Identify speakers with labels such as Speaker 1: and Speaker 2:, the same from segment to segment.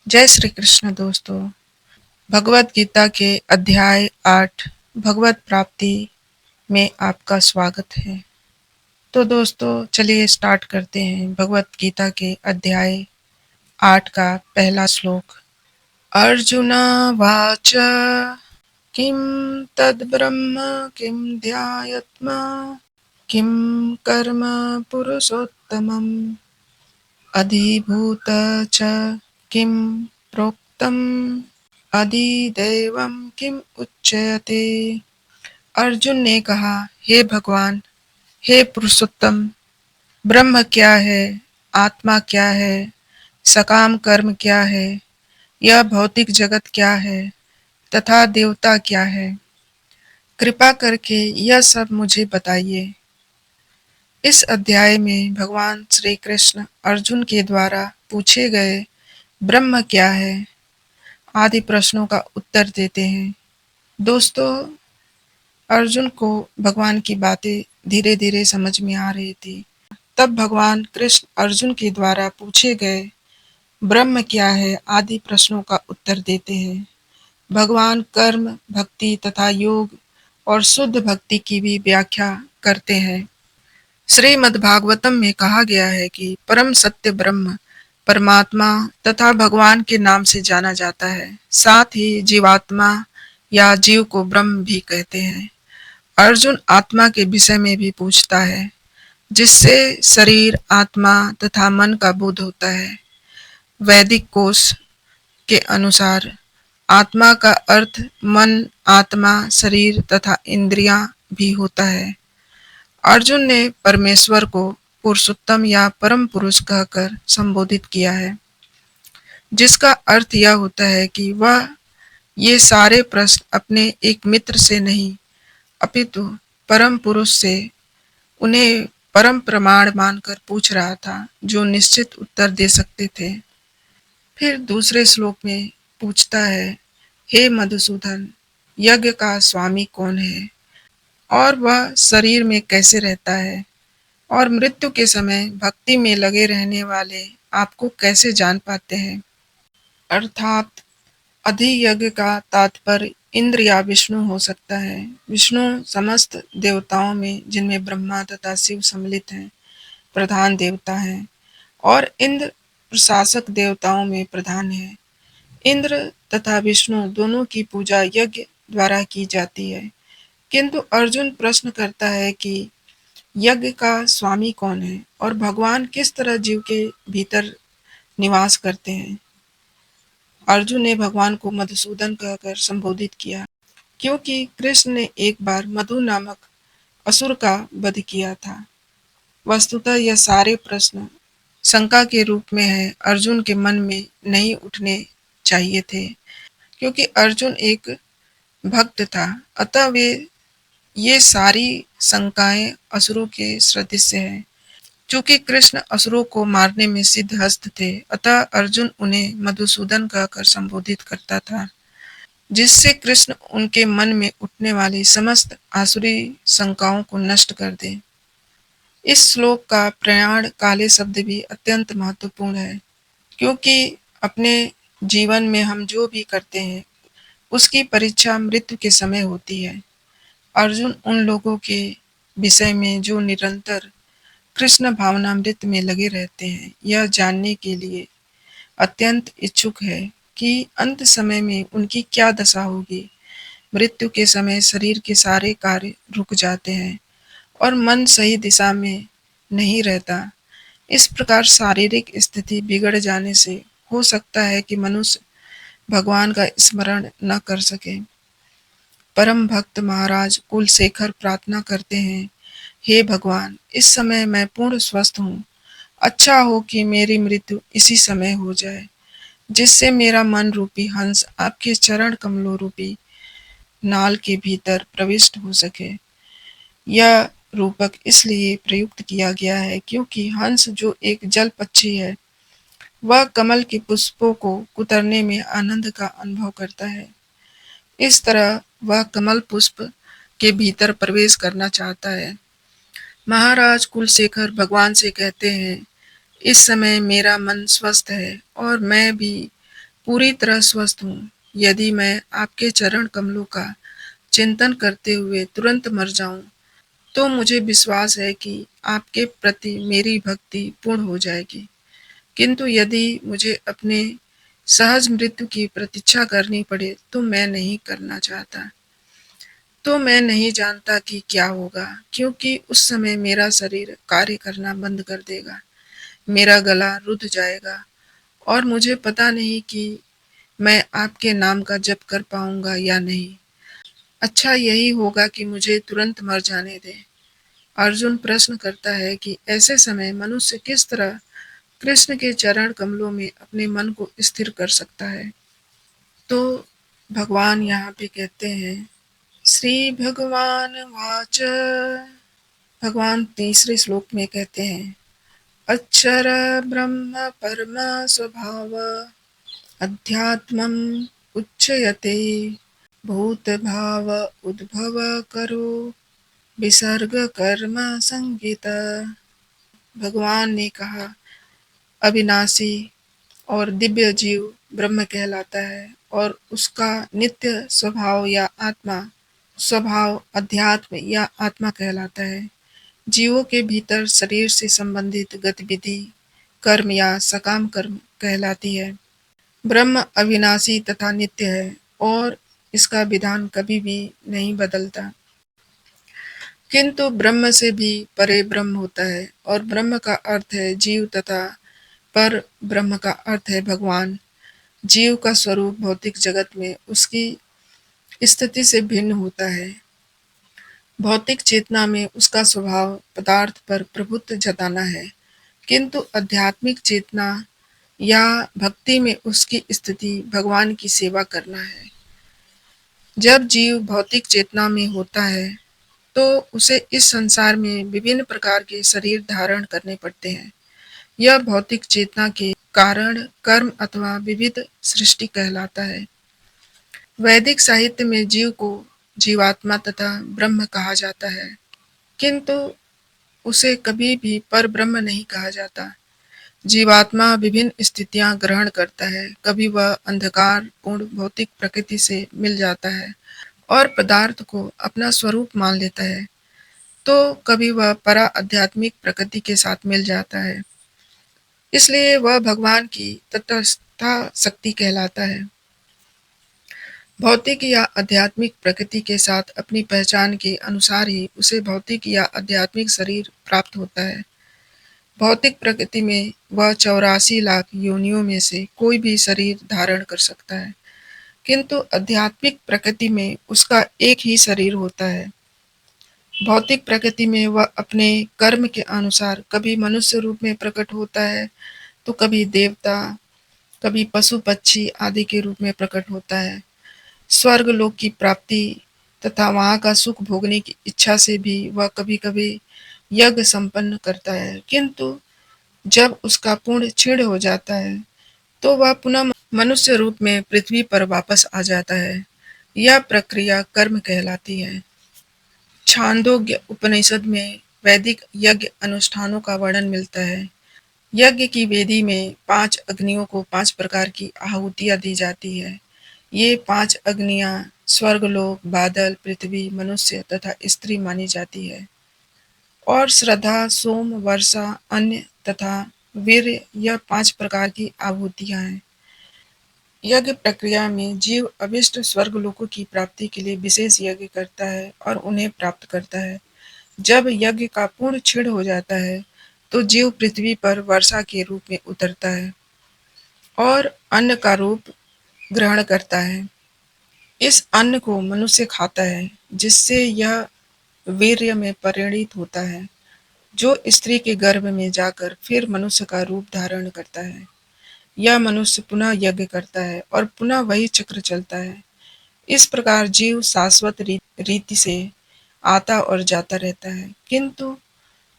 Speaker 1: जय श्री कृष्ण दोस्तों। भगवत गीता के अध्याय 8 भगवत प्राप्ति में आपका स्वागत है। तो दोस्तों चलिए स्टार्ट करते हैं भगवत गीता के अध्याय 8 का पहला श्लोक। अर्जुन वाच किम तद ब्रह्म किम ध्यायत्मा किम कर्म पुरुषोत्तमम् अधिभूत च किम प्रोक्तम अधिदैवं किम उच्यते। अर्जुन ने कहा, हे भगवान, हे पुरुषोत्तम, ब्रह्म क्या है, आत्मा क्या है, सकाम कर्म क्या है, यह भौतिक जगत क्या है तथा देवता क्या है। कृपा करके यह सब मुझे बताइए। इस अध्याय में भगवान श्री कृष्ण अर्जुन के द्वारा पूछे गए ब्रह्म क्या है आदि प्रश्नों का उत्तर देते हैं। दोस्तों, अर्जुन को भगवान की बातें धीरे धीरे समझ में आ रही थी। तब भगवान कृष्ण अर्जुन के द्वारा पूछे गए ब्रह्म क्या है आदि प्रश्नों का उत्तर देते हैं। भगवान कर्म, भक्ति तथा योग और शुद्ध भक्ति की भी व्याख्या करते हैं। श्रीमद् भागवतम में कहा गया है कि परम सत्य ब्रह्म परमात्मा तथा भगवान के नाम से जाना जाता है। साथ ही जीवात्मा या जीव को ब्रह्म भी कहते हैं। अर्जुन आत्मा के विषय में भी पूछता है, जिससे शरीर, आत्मा तथा मन का बोध होता है। वैदिक कोश के अनुसार आत्मा का अर्थ मन, आत्मा, शरीर तथा इंद्रियां भी होता है। अर्जुन ने परमेश्वर को पुरुषोत्तम या परम पुरुष कहकर संबोधित किया है, जिसका अर्थ यह होता है कि वह ये सारे प्रश्न अपने एक मित्र से नहीं अपितु परम पुरुष से उन्हें परम प्रमाण मानकर पूछ रहा था, जो निश्चित उत्तर दे सकते थे। फिर दूसरे श्लोक में पूछता है, हे मधुसूदन, यज्ञ का स्वामी कौन है और वह शरीर में कैसे रहता है और मृत्यु के समय भक्ति में लगे रहने वाले आपको कैसे जान पाते हैं। अर्थात अधियज्ञ का तात्पर्य इंद्र या विष्णु हो सकता है। विष्णु समस्त देवताओं में, जिनमें ब्रह्मा तथा शिव सम्मिलित हैं, प्रधान देवता हैं और इंद्र प्रशासक देवताओं में प्रधान है। इंद्र तथा विष्णु दोनों की पूजा यज्ञ द्वारा की जाती है। किंतु अर्जुन प्रश्न करता है कि यज्ञ का स्वामी कौन है और भगवान किस तरह जीव के भीतर निवास करते हैं। अर्जुन ने भगवान को मधुसूदन कहकर संबोधित किया, क्योंकि कृष्ण ने एक बार मधु नामक असुर का वध किया था। वस्तुतः यह सारे प्रश्न शंका के रूप में है, अर्जुन के मन में नहीं उठने चाहिए थे, क्योंकि अर्जुन एक भक्त था। अतः वे ये सारी शंकाएं असुरों के सदृश हैं। चूंकि कृष्ण असुरों को मारने में सिद्धहस्त थे, अतः अर्जुन उन्हें मधुसूदन कहकर संबोधित करता था, जिससे कृष्ण उनके मन में उठने वाली समस्त आसुरी शंकाओं को नष्ट कर दे। इस श्लोक का प्रयाण काले शब्द भी अत्यंत महत्वपूर्ण है, क्योंकि अपने जीवन में हम जो भी करते हैं उसकी परीक्षा मृत्यु के समय होती है। अर्जुन उन लोगों के विषय में जो निरंतर कृष्ण भावनामृत में लगे रहते हैं, यह जानने के लिए अत्यंत इच्छुक है कि अंत समय में उनकी क्या दशा होगी। मृत्यु के समय शरीर के सारे कार्य रुक जाते हैं और मन सही दिशा में नहीं रहता। इस प्रकार शारीरिक स्थिति बिगड़ जाने से हो सकता है कि मनुष्य भगवान का स्मरण न कर सके। परम भक्त महाराज कुलशेखर प्रार्थना करते हैं, हे भगवान, इस समय मैं पूर्ण स्वस्थ हूँ। अच्छा हो कि मेरी मृत्यु इसी समय हो जाए, जिससे मेरा मन रूपी हंस आपके चरण कमलों रूपी नाल के भीतर प्रविष्ट हो सके। यह रूपक इसलिए प्रयुक्त किया गया है क्योंकि हंस जो एक जल पक्षी है, वह कमल के पुष्पों को कुतरने में आनंद का अनुभव करता है। इस तरह वह कमल पुष्प के भीतर प्रवेश करना चाहता है। महाराज कुलशेखर भगवान से कहते हैं, इस समय मेरा मन स्वस्थ है और मैं भी पूरी तरह स्वस्थ हूँ। यदि मैं आपके चरण कमलों का चिंतन करते हुए तुरंत मर जाऊँ, तो मुझे विश्वास है कि आपके प्रति मेरी भक्ति पूर्ण हो जाएगी। किंतु यदि मुझे अपने सहज मृत्यु की प्रतीक्षा करनी पड़े, तो मैं नहीं करना चाहता। तो मैं नहीं जानता कि क्या होगा, क्योंकि उस समय मेरा शरीर कार्य करना बंद कर देगा, मेरा गला रुध जाएगा और मुझे पता नहीं कि मैं आपके नाम का जप कर पाऊंगा या नहीं। अच्छा यही होगा कि मुझे तुरंत मर जाने दें। अर्जुन प्रश्न करता है कि ऐसे समय मनुष्य किस तरह कृष्ण के चरण कमलों में अपने मन को स्थिर कर सकता है। तो भगवान यहाँ पे कहते हैं, श्री भगवान वाच, भगवान तीसरे श्लोक में कहते हैं, अक्षर ब्रह्म परम स्वभाव अध्यात्मम उच्चयते भूत भाव उद्भव करो विसर्ग कर्म संगीत। भगवान ने कहा, अविनाशी और दिव्य जीव ब्रह्म कहलाता है और उसका नित्य स्वभाव या आत्मा स्वभाव अध्यात्म या आत्मा कहलाता है। जीवों के भीतर शरीर से संबंधित गतिविधि कर्म या सकाम कर्म कहलाती है। ब्रह्म अविनाशी तथा नित्य है और इसका विधान कभी भी नहीं बदलता। किंतु ब्रह्म से भी परे ब्रह्म होता है और ब्रह्म का अर्थ है जीव तथा पर ब्रह्म का अर्थ है भगवान। जीव का स्वरूप भौतिक जगत में उसकी स्थिति से भिन्न होता है। भौतिक चेतना में उसका स्वभाव पदार्थ पर प्रभुत्व जताना है, किंतु आध्यात्मिक चेतना या भक्ति में उसकी स्थिति भगवान की सेवा करना है। जब जीव भौतिक चेतना में होता है, तो उसे इस संसार में विभिन्न प्रकार के शरीर धारण करने पड़ते हैं। यह भौतिक चेतना के कारण कर्म अथवा विविध सृष्टि कहलाता है। वैदिक साहित्य में जीव को जीवात्मा तथा ब्रह्म कहा जाता है, किंतु उसे कभी भी पर ब्रह्म नहीं कहा जाता। जीवात्मा विभिन्न स्थितियां ग्रहण करता है। कभी वह अंधकार पूर्ण भौतिक प्रकृति से मिल जाता है और पदार्थ को अपना स्वरूप मान लेता है, तो कभी वह परा आध्यात्मिक प्रकृति के साथ मिल जाता है। इसलिए वह भगवान की तटस्था शक्ति कहलाता है। भौतिक या आध्यात्मिक प्रकृति के साथ अपनी पहचान के अनुसार ही उसे भौतिक या आध्यात्मिक शरीर प्राप्त होता है। भौतिक प्रकृति में वह 84 लाख योनियों में से कोई भी शरीर धारण कर सकता है, किंतु आध्यात्मिक प्रकृति में उसका एक ही शरीर होता है। भौतिक प्रकृति में वह अपने कर्म के अनुसार कभी मनुष्य रूप में प्रकट होता है, तो कभी देवता, कभी पशु पक्षी आदि के रूप में प्रकट होता है। स्वर्ग लोक की प्राप्ति तथा वहाँ का सुख भोगने की इच्छा से भी वह कभी कभी यज्ञ संपन्न करता है, किंतु जब उसका पुण्य क्षीण हो जाता है, तो वह पुनः मनुष्य रूप में पृथ्वी पर वापस आ जाता है। यह प्रक्रिया कर्म कहलाती है। छांदोग्य उपनिषद में वैदिक यज्ञ अनुष्ठानों का वर्णन मिलता है। यज्ञ की वेदी में 5 अग्नियों को 5 प्रकार की आहुतियां दी जाती है। ये 5 अग्नियां स्वर्गलोक, बादल, पृथ्वी, मनुष्य तथा स्त्री मानी जाती है। और श्रद्धा, सोम, वर्षा, अन्न तथा वीर्य, यह 5 प्रकार की आहुतियां हैं। यज्ञ प्रक्रिया में जीव अभिष्ट स्वर्गलोकों की प्राप्ति के लिए विशेष यज्ञ करता है और उन्हें प्राप्त करता है। जब यज्ञ का पूर्ण क्षीण हो जाता है, तो जीव पृथ्वी पर वर्षा के रूप में उतरता है और अन्न का रूप ग्रहण करता है। इस अन्न को मनुष्य खाता है, जिससे यह वीर्य में परिणित होता है, जो स्त्री के गर्भ में जाकर फिर मनुष्य का रूप धारण करता है। यह मनुष्य पुनः यज्ञ करता है और पुनः वही चक्र चलता है। इस प्रकार जीव शाश्वत रीति से आता और जाता रहता है, किंतु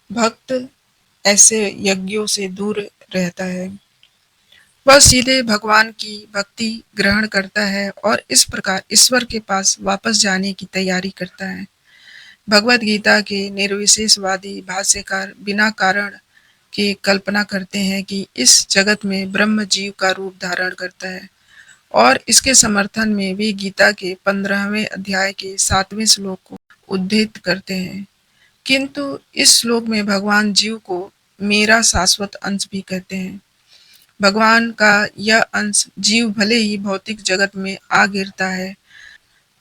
Speaker 1: भक्त ऐसे यज्ञों से दूर रहता है। वह सीधे भगवान की भक्ति ग्रहण करता है और इस प्रकार ईश्वर के पास वापस जाने की तैयारी करता है। भगवत गीता के निर्विशेषवादी भाष्यकार बिना कारण के कल्पना करते हैं कि इस जगत में ब्रह्म जीव का रूप धारण करता है और इसके समर्थन में वे गीता के 15वें अध्याय के 7वें श्लोक को उद्धृत करते हैं। किंतु इस श्लोक में भगवान जीव को मेरा शाश्वत अंश भी कहते हैं। भगवान का यह अंश जीव भले ही भौतिक जगत में आ गिरता है,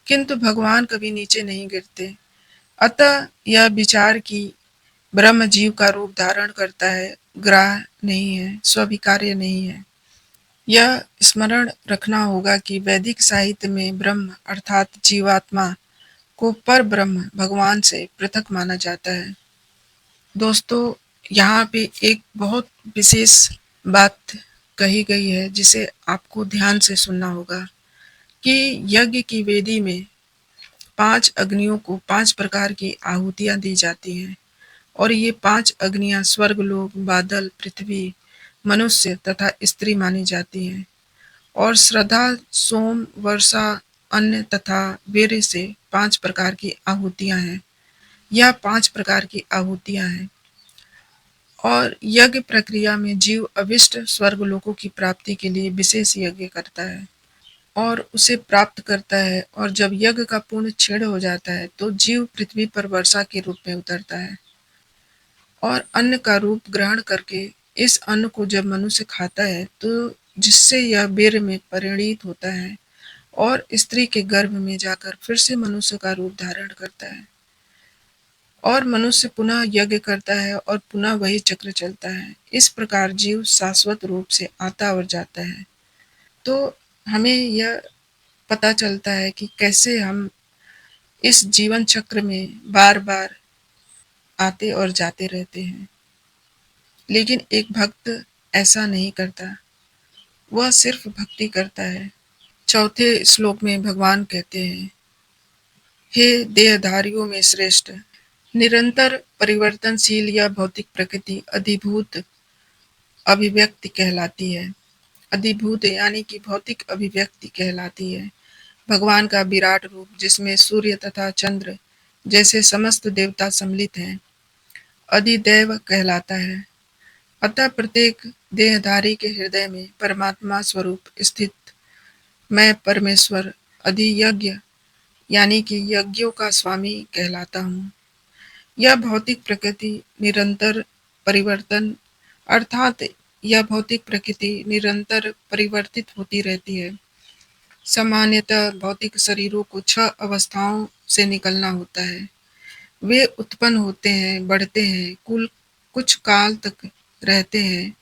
Speaker 1: किंतु भगवान कभी नीचे नहीं गिरते। अतः यह विचार कि ब्रह्म जीव का रूप धारण करता है, ग्राह्य नहीं है, स्वीकार्य नहीं है। यह स्मरण रखना होगा कि वैदिक साहित्य में ब्रह्म अर्थात जीवात्मा को पर ब्रह्म भगवान से पृथक माना जाता है। दोस्तों, यहाँ पे एक बहुत विशेष बात कही गई है जिसे आपको ध्यान से सुनना होगा कि यज्ञ की वेदी में 5 अग्नियों को 5 प्रकार की आहुतियां दी जाती हैं और ये 5 अग्नियां स्वर्गलोक, बादल, पृथ्वी, मनुष्य तथा स्त्री मानी जाती हैं और श्रद्धा, सोम, वर्षा, अन्न तथा वीर्य से 5 प्रकार की आहुतियां हैं। यह 5 प्रकार की आहुतियां हैं और यज्ञ प्रक्रिया में जीव अभिष्ट स्वर्गलोकों की प्राप्ति के लिए विशेष यज्ञ करता है और उसे प्राप्त करता है और जब यज्ञ का पूर्ण छेड़ हो जाता है तो जीव पृथ्वी पर वर्षा के रूप में उतरता है और अन्न का रूप ग्रहण करके इस अन्न को जब मनुष्य खाता है तो जिससे यह वीर्य में परिणित होता है और स्त्री के गर्भ में जाकर फिर से मनुष्य का रूप धारण करता है और मनुष्य पुनः यज्ञ करता है और पुनः वही चक्र चलता है। इस प्रकार जीव शाश्वत रूप से आता और जाता है। तो हमें यह पता चलता है कि कैसे हम इस जीवन चक्र में बार बार आते और जाते रहते हैं, लेकिन एक भक्त ऐसा नहीं करता, वह सिर्फ भक्ति करता है। चौथे श्लोक में भगवान कहते हैं, हे देहधारियों में श्रेष्ठ, निरंतर परिवर्तनशील यह भौतिक प्रकृति अधिभूत अभिव्यक्ति कहलाती है। अधिभूत यानी कि भौतिक अभिव्यक्ति कहलाती है। भगवान का विराट रूप जिसमें सूर्य तथा चंद्र जैसे समस्त देवता सम्मिलित हैं, अधिदैव कहलाता है। अतः प्रत्येक देहधारी के हृदय में परमात्मा स्वरूप स्थित मैं परमेश्वर अधियज्ञ यानी कि यज्ञों का स्वामी कहलाता हूँ। यह भौतिक प्रकृति निरंतर परिवर्तन अर्थात यह भौतिक प्रकृति निरंतर परिवर्तित होती रहती है। सामान्यतः भौतिक शरीरों को 6 अवस्थाओं से निकलना होता है। वे उत्पन्न होते हैं, बढ़ते हैं, कुछ काल तक रहते हैं,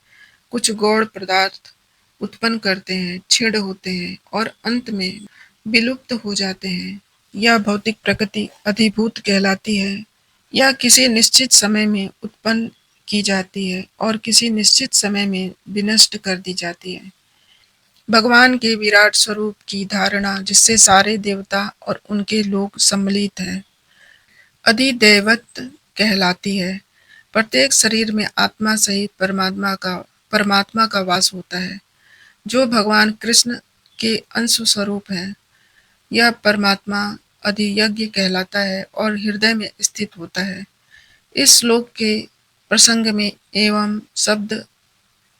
Speaker 1: कुछ गौण पदार्थ उत्पन्न करते हैं, क्षीण होते हैं और अंत में विलुप्त हो जाते हैं। यह भौतिक प्रकृति अधिभूत कहलाती है। यह किसी निश्चित समय में उत्पन्न की जाती है और किसी निश्चित समय में विनष्ट कर दी जाती है। भगवान के विराट स्वरूप की धारणा जिससे सारे देवता और उनके लोग सम्मिलित हैं, अधिदैवत्व कहलाती है। प्रत्येक शरीर में आत्मा सहित परमात्मा का वास होता है, जो भगवान कृष्ण के अंश स्वरूप है। यह परमात्मा अधियज्ञ कहलाता है और हृदय में स्थित होता है। इस श्लोक के प्रसंग में एवं शब्द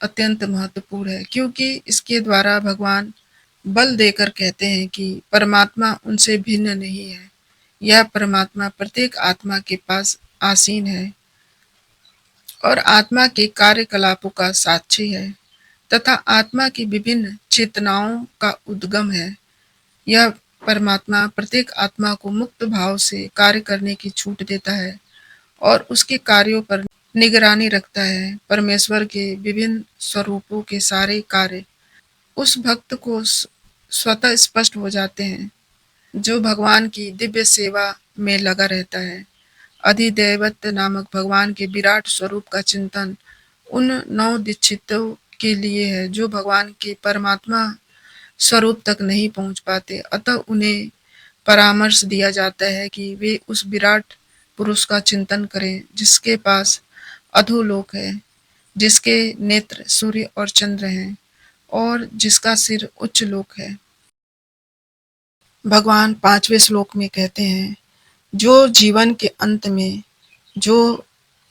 Speaker 1: अत्यंत महत्वपूर्ण है, क्योंकि इसके द्वारा भगवान बल देकर कहते हैं कि परमात्मा उनसे भिन्न नहीं है। यह परमात्मा प्रत्येक आत्मा के पास आसीन है और आत्मा के कार्यकलापों का साक्षी है तथा आत्मा की विभिन्न चेतनाओं का उद्गम है। यह परमात्मा प्रत्येक आत्मा को मुक्त भाव से कार्य करने की छूट देता है और उसके कार्यों पर निगरानी रखता है। परमेश्वर के विभिन्न स्वरूपों के सारे कार्य उस भक्त को स्वतः स्पष्ट हो जाते हैं जो भगवान की दिव्य सेवा में लगा रहता है। अधिदैवत्व नामक भगवान के विराट स्वरूप का चिंतन उन 9 दीक्षितों के लिए है जो भगवान के परमात्मा स्वरूप तक नहीं पहुंच पाते। अतः उन्हें परामर्श दिया जाता है कि वे उस विराट पुरुष का चिंतन करें जिसके पास अधोलोक है, जिसके नेत्र सूर्य और चंद्र हैं और जिसका सिर उच्च लोक है। भगवान 5वें श्लोक में कहते हैं, जो जीवन के अंत में जो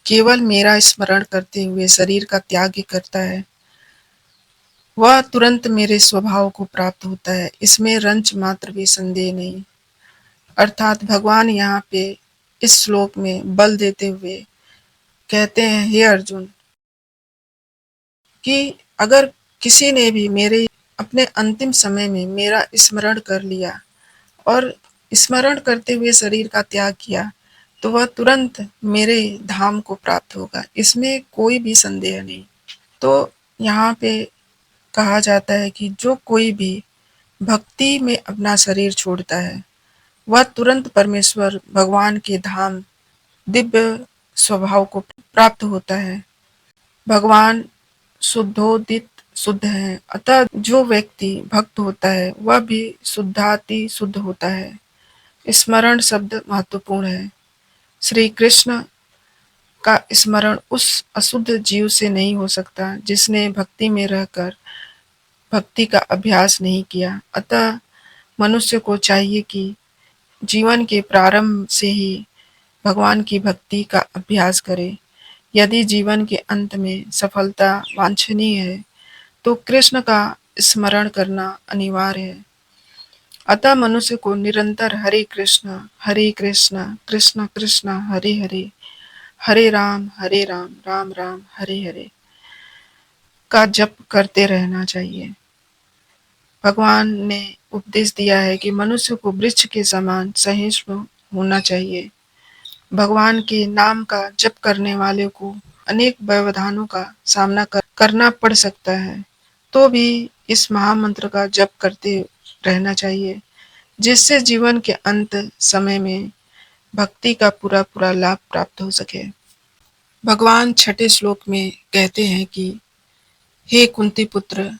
Speaker 1: केवल मेरा स्मरण करते हुए शरीर का त्याग करता है, वह तुरंत मेरे स्वभाव को प्राप्त होता है, इसमें रंच मात्र भी संदेह नहीं। अर्थात भगवान यहाँ पे इस श्लोक में बल देते हुए कहते हैं, हे अर्जुन, कि अगर किसी ने भी मेरे अपने अंतिम समय में मेरा स्मरण कर लिया और स्मरण करते हुए शरीर का त्याग किया, तो वह तुरंत मेरे धाम को प्राप्त होगा, इसमें कोई भी संदेह नहीं। तो यहाँ पे कहा जाता है कि जो कोई भी भक्ति में अपना शरीर छोड़ता है, वह तुरंत परमेश्वर भगवान के धाम दिव्य स्वभाव को प्राप्त होता है। भगवान शुद्धोदित शुद्ध है, अतः जो व्यक्ति भक्त होता है वह भी शुद्धाति शुद्ध होता है। स्मरण शब्द महत्वपूर्ण है। श्री कृष्ण का स्मरण उस अशुद्ध जीव से नहीं हो सकता जिसने भक्ति में रहकर भक्ति का अभ्यास नहीं किया। अतः मनुष्य को चाहिए कि जीवन के प्रारंभ से ही भगवान की भक्ति का अभ्यास करे। यदि जीवन के अंत में सफलता वांछनीय है, तो कृष्ण का स्मरण करना अनिवार्य है। अतः मनुष्य को निरंतर हरे कृष्ण कृष्ण कृष्ण हरे हरे, हरे राम राम राम हरे हरे का जप करते रहना चाहिए। भगवान ने उपदेश दिया है कि मनुष्य को वृक्ष के समान सहिष्णु होना चाहिए। भगवान के नाम का जप करने वाले को अनेक व्यवधानों का सामना करना पड़ सकता है, तो भी इस महामंत्र का जप करते रहना चाहिए, जिससे जीवन के अंत समय में भक्ति का पूरा पूरा लाभ प्राप्त हो सके। भगवान छठे श्लोक में कहते हैं कि हे कुंती पुत्र,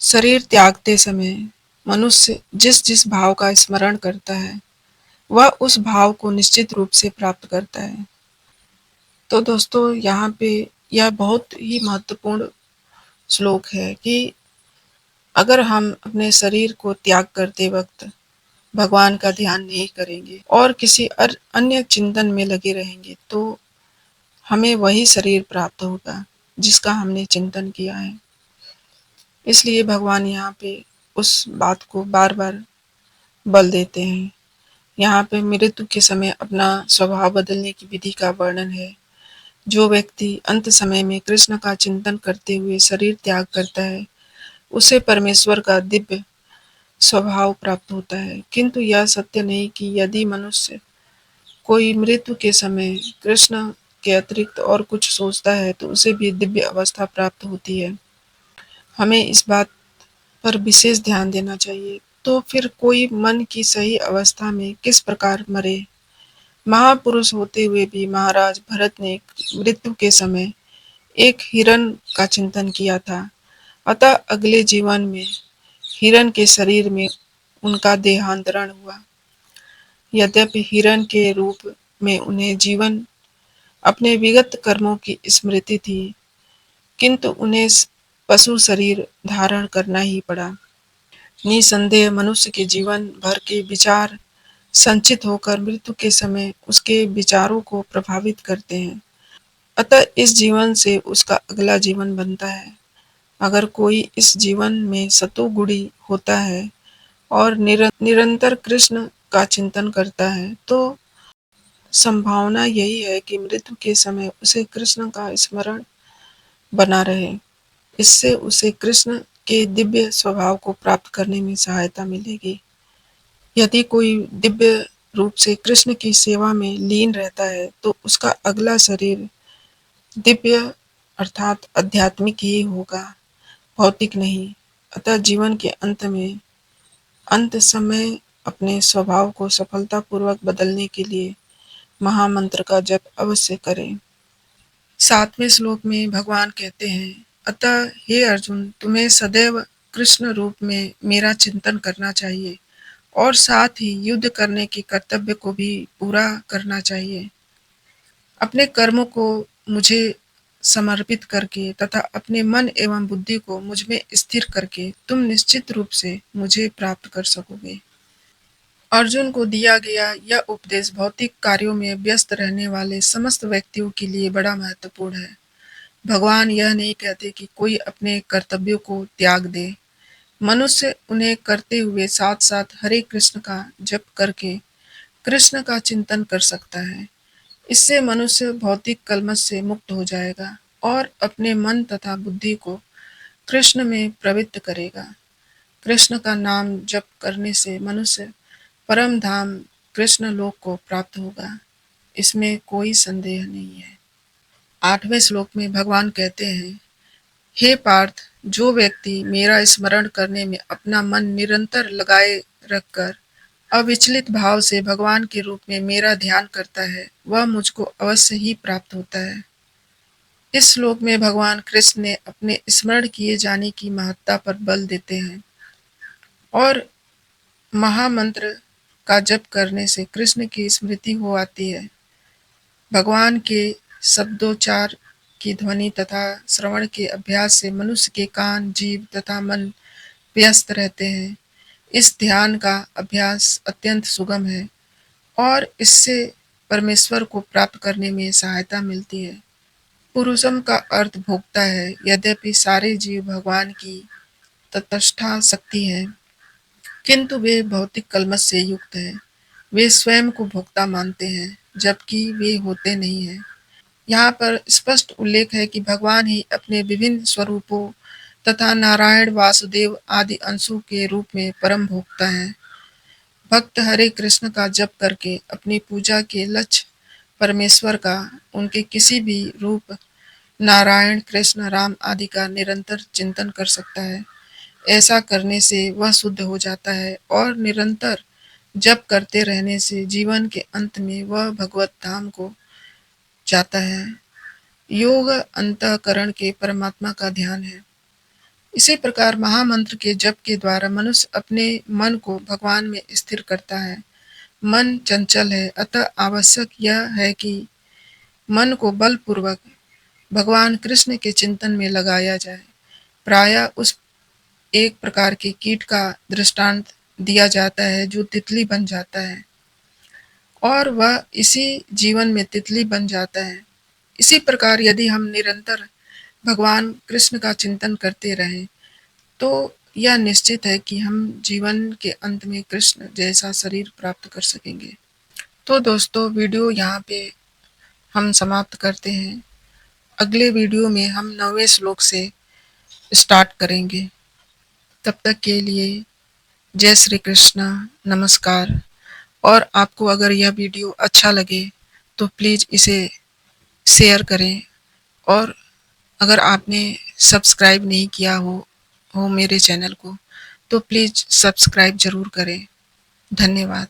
Speaker 1: शरीर त्यागते समय मनुष्य जिस जिस भाव का स्मरण करता है, वह उस भाव को निश्चित रूप से प्राप्त करता है। तो दोस्तों, यहाँ पे यह बहुत ही महत्वपूर्ण श्लोक है कि अगर हम अपने शरीर को त्याग करते वक्त भगवान का ध्यान नहीं करेंगे और किसी अन्य चिंतन में लगे रहेंगे, तो हमें वही शरीर प्राप्त होगा जिसका हमने चिंतन किया है। इसलिए भगवान यहाँ पे उस बात को बार बार बल देते हैं। यहाँ पे मृत्यु के समय अपना स्वभाव बदलने की विधि का वर्णन है। जो व्यक्ति अंत समय में कृष्ण का चिंतन करते हुए शरीर त्याग करता है, उसे परमेश्वर का दिव्य स्वभाव प्राप्त होता है। किंतु यह सत्य नहीं कि यदि मनुष्य कोई मृत्यु के समय कृष्ण के अतिरिक्त और कुछ सोचता है, तो उसे भी दिव्य अवस्था प्राप्त होती है। हमें इस बात पर विशेष ध्यान देना चाहिए। तो फिर कोई मन की सही अवस्था में किस प्रकार मरे? महापुरुष होते हुए भी महाराज भरत ने मृत्यु के समय एक हिरण का चिंतन किया था, अतः अगले जीवन में हिरण के शरीर में उनका देहांतरण हुआ। यद्यपि हिरण के रूप में उन्हें जीवन अपने विगत कर्मों की स्मृति थी, किंतु उन्हें पशु शरीर धारण करना ही पड़ा। निसंदेह मनुष्य के जीवन भर के विचार संचित होकर मृत्यु के समय उसके विचारों को प्रभावित करते हैं। अतः इस जीवन से उसका अगला जीवन बनता है। अगर कोई इस जीवन में सतोगुणी होता है और निरंतर कृष्ण का चिंतन करता है, तो संभावना यही है कि मृत्यु के समय उसे कृष्ण का स्मरण बना रहे। इससे उसे कृष्ण के दिव्य स्वभाव को प्राप्त करने में सहायता मिलेगी। यदि कोई दिव्य रूप से कृष्ण की सेवा में लीन रहता है, तो उसका अगला शरीर दिव्य अर्थात आध्यात्मिक ही होगा, भौतिक नहीं। अतः जीवन के अंत समय अपने स्वभाव को सफलतापूर्वक बदलने के लिए महामंत्र का जप अवश्य करें। सातवें श्लोक में भगवान कहते हैं, अतः हे अर्जुन, तुम्हें सदैव कृष्ण रूप में मेरा चिंतन करना चाहिए और साथ ही युद्ध करने के कर्तव्य को भी पूरा करना चाहिए। अपने कर्मों को मुझे समर्पित करके तथा अपने मन एवं बुद्धि को मुझ में स्थिर करके तुम निश्चित रूप से मुझे प्राप्त कर सकोगे। अर्जुन को दिया गया यह उपदेश भौतिक कार्यों में व्यस्त रहने वाले समस्त व्यक्तियों के लिए बड़ा महत्वपूर्ण है। भगवान यह नहीं कहते कि कोई अपने कर्तव्यों को त्याग दे। मनुष्य उन्हें करते हुए साथ-साथ हरे कृष्ण का जप करके कृष्ण का चिंतन कर सकता है। इससे मनुष्य भौतिक कलमश से मुक्त हो जाएगा और अपने मन तथा बुद्धि को कृष्ण में प्रवृत्त करेगा। कृष्ण का नाम जप करने से मनुष्य परम धाम कृष्ण लोक को प्राप्त होगा, इसमें कोई संदेह नहीं है। 8वें श्लोक में भगवान कहते हैं, हे पार्थ, जो व्यक्ति मेरा स्मरण करने में अपना मन निरंतर लगाए रखकर अविचलित भाव से भगवान के रूप में मेरा ध्यान करता है, वह मुझको अवश्य ही प्राप्त होता है। इस श्लोक में भगवान कृष्ण ने अपने स्मरण किए जाने की महत्ता पर बल देते हैं और महामंत्र का जप करने से कृष्ण की स्मृति हो आती है। भगवान के शब्दोच्चार की ध्वनि तथा श्रवण के अभ्यास से मनुष्य के कान, जीभ तथा मन व्यस्त रहते हैं। इस ध्यान का अभ्यास अत्यंत सुगम है और इससे परमेश्वर को प्राप्त करने में सहायता मिलती है। पुरुषम का अर्थ भोक्ता है, यद्यपि सारे जीव भगवान की तटस्था शक्ति हैं, किंतु वे भौतिक कलमश से युक्त हैं। वे स्वयं को भोक्ता मानते हैं, जबकि वे होते नहीं हैं। यहाँ पर स्पष्ट उल्लेख है कि भगवान ही अपने विभिन्न स्वरूपों तथा नारायण, वासुदेव आदि अंशों के रूप में परम भोक्ता हैं। भक्त हरे कृष्ण का जप करके अपनी पूजा के लक्ष्य परमेश्वर का, उनके किसी भी रूप नारायण, कृष्ण, राम आदि का निरंतर चिंतन कर सकता है। ऐसा करने से वह शुद्ध हो जाता है और निरंतर जप करते रहने से जीवन के अंत में वह भगवत धाम को जाता है। योग अंतःकरण के परमात्मा का ध्यान है। इसी प्रकार महामंत्र के जप के द्वारा मनुष्य अपने मन को भगवान में स्थिर करता है। मन चंचल है, अतः आवश्यक यह है कि मन को बलपूर्वक भगवान कृष्ण के चिंतन में लगाया जाए। प्रायः उस एक प्रकार के कीट का दृष्टांत दिया जाता है जो तितली बन जाता है और वह इसी जीवन में तितली बन जाता है। इसी प्रकार यदि हम निरंतर भगवान कृष्ण का चिंतन करते रहें, तो यह निश्चित है कि हम जीवन के अंत में कृष्ण जैसा शरीर प्राप्त कर सकेंगे। तो दोस्तों, वीडियो यहाँ पे हम समाप्त करते हैं। अगले वीडियो में हम 9वें श्लोक से स्टार्ट करेंगे। तब तक के लिए जय श्री कृष्ण, नमस्कार। और आपको अगर यह वीडियो अच्छा लगे तो प्लीज़ इसे शेयर करें और अगर आपने सब्सक्राइब नहीं किया हो मेरे चैनल को, तो प्लीज़ सब्सक्राइब ज़रूर करें। धन्यवाद।